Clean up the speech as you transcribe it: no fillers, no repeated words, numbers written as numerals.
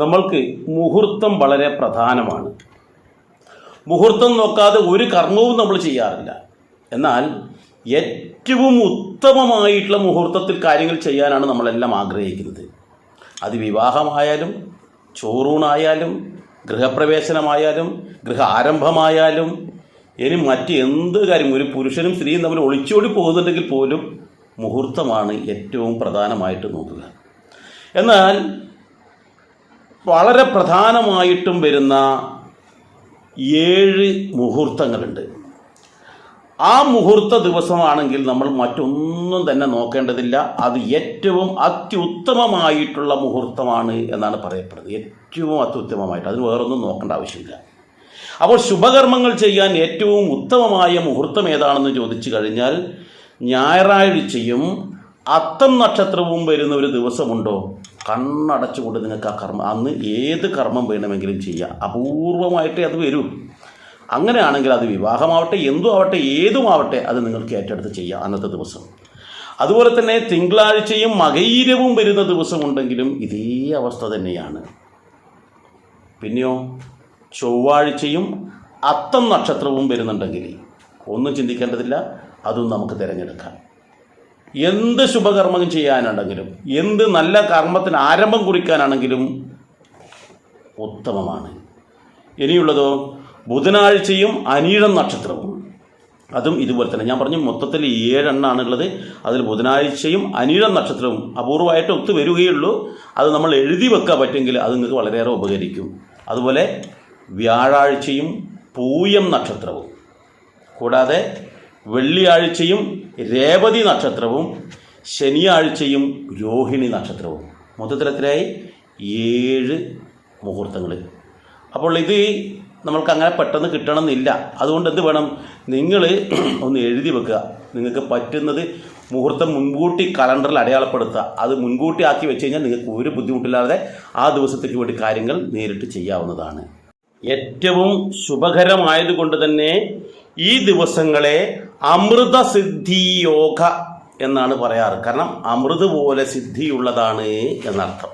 നമ്മൾക്ക് മുഹൂർത്തം വളരെ പ്രധാനമാണ്. മുഹൂർത്തം നോക്കാതെ ഒരു കർമ്മവും നമ്മൾ ചെയ്യാറില്ല. എന്നാൽ ഏറ്റവും ഉത്തമമായിട്ടുള്ള മുഹൂർത്തത്തിൽ കാര്യങ്ങൾ ചെയ്യാനാണ് നമ്മളെല്ലാം ആഗ്രഹിക്കുന്നത്. അത് വിവാഹമായാലും, ചോറൂണായാലും, ഗൃഹപ്രവേശനമായാലും, ഗൃഹ ആരംഭമായാലും, ഇനി മറ്റ് എന്ത് കാര്യം, ഒരു പുരുഷനും സ്ത്രീയും തമ്മിൽ ഒളിച്ചോടി പോകുന്നുണ്ടെങ്കിൽ പോലും മുഹൂർത്തമാണ് ഏറ്റവും പ്രധാനമായിട്ട് നോക്കുക. എന്നാൽ വളരെ പ്രധാനമായിട്ടും വരുന്ന 7 മുഹൂർത്തങ്ങളുണ്ട്. ആ മുഹൂർത്ത ദിവസമാണെങ്കിൽ നമ്മൾ മറ്റൊന്നും തന്നെ നോക്കേണ്ടതില്ല. അത് ഏറ്റവും അത്യുത്തമമായിട്ടുള്ള മുഹൂർത്തമാണ് എന്നാണ് പറയപ്പെടുന്നത്. ഏറ്റവും അത്യുത്തമമായിട്ട്, അതിന് വേറൊന്നും നോക്കേണ്ട ആവശ്യമില്ല. അപ്പോൾ ശുഭകർമ്മങ്ങൾ ചെയ്യാൻ ഏറ്റവും ഉത്തമമായ മുഹൂർത്തം ഏതാണെന്ന് ചോദിച്ചു കഴിഞ്ഞാൽ, ഞായറാഴ്ചയും അത്തം നക്ഷത്രവും വരുന്ന ഒരു ദിവസമുണ്ടോ, കണ്ണടച്ചുകൊണ്ട് നിങ്ങൾക്ക് ആ കർമ്മം, അന്ന് ഏത് കർമ്മം വേണമെങ്കിലും ചെയ്യാം. അപൂർവമായിട്ടേ അത് വരൂ. അങ്ങനെയാണെങ്കിൽ അത് വിവാഹമാവട്ടെ, എന്തും ആവട്ടെ, ഏതുമാവട്ടെ, അത് നിങ്ങൾക്ക് ഏറ്റെടുത്ത് ചെയ്യാം അന്നത്തെ ദിവസം. അതുപോലെ തന്നെ തിങ്കളാഴ്ചയും മകയിരവും വരുന്ന ദിവസമുണ്ടെങ്കിലും ഇതേ അവസ്ഥ തന്നെയാണ്. പിന്നെയോ ചൊവ്വാഴ്ചയും അത്തം നക്ഷത്രവും വരുന്നുണ്ടെങ്കിൽ ഒന്നും ചിന്തിക്കേണ്ടതില്ല, അതും നമുക്ക് തിരഞ്ഞെടുക്കാം. എന്ത് ശുഭകർമ്മം ചെയ്യാനാണെങ്കിലും, എന്ത് നല്ല കർമ്മത്തിന് ആരംഭം കുറിക്കാനാണെങ്കിലും ഉത്തമമാണ്. ഇനിയുള്ളതോ ബുധനാഴ്ചയും അനീഴം നക്ഷത്രവും, അതും ഇതുപോലെ തന്നെ. ഞാൻ പറഞ്ഞു മൊത്തത്തിൽ 7 എണ്ണാണുള്ളത്. അതിൽ ബുധനാഴ്ചയും അനീഴം നക്ഷത്രവും അപൂർവമായിട്ട് ഒത്തു വരികയുള്ളൂ. അത് നമ്മൾ എഴുതി വെക്കാൻ പറ്റുമെങ്കിൽ അത് നിങ്ങൾക്ക് വളരെയേറെ ഉപകരിക്കും. അതുപോലെ വ്യാഴാഴ്ചയും പൂയം നക്ഷത്രവും, കൂടാതെ വെള്ളിയാഴ്ചയും രേവതി നക്ഷത്രവും, ശനിയാഴ്ചയും രോഹിണി നക്ഷത്രവും. മൊത്തത്തിൽ എത്രയായി? 7 മുഹൂർത്തങ്ങൾ. അപ്പോൾ ഇത് നമ്മൾക്ക് അങ്ങനെ പെട്ടെന്ന് കിട്ടണമെന്നില്ല. അതുകൊണ്ട് എന്ത് വേണം, നിങ്ങൾ ഒന്ന് എഴുതി വെക്കുക. നിങ്ങൾക്ക് പറ്റുന്നത് മുഹൂർത്തം മുൻകൂട്ടി കലണ്ടറിൽ അടയാളപ്പെടുത്തുക. അത് മുൻകൂട്ടി ആക്കി വെച്ച് കഴിഞ്ഞാൽ നിങ്ങൾക്ക് ഒരു ബുദ്ധിമുട്ടില്ലാതെ ആ ദിവസത്തേക്ക് വേണ്ടി കാര്യങ്ങൾ നേരിട്ട് ചെയ്യാവുന്നതാണ്. ഏറ്റവും ശുഭകരമായതുകൊണ്ട് തന്നെ ഈ ദിവസങ്ങളെ അമൃതസിദ്ധി യോഗ എന്നാണ് പറയാറ്. കാരണം അമൃത് പോലെ സിദ്ധിയുള്ളതാണ് എന്നർത്ഥം.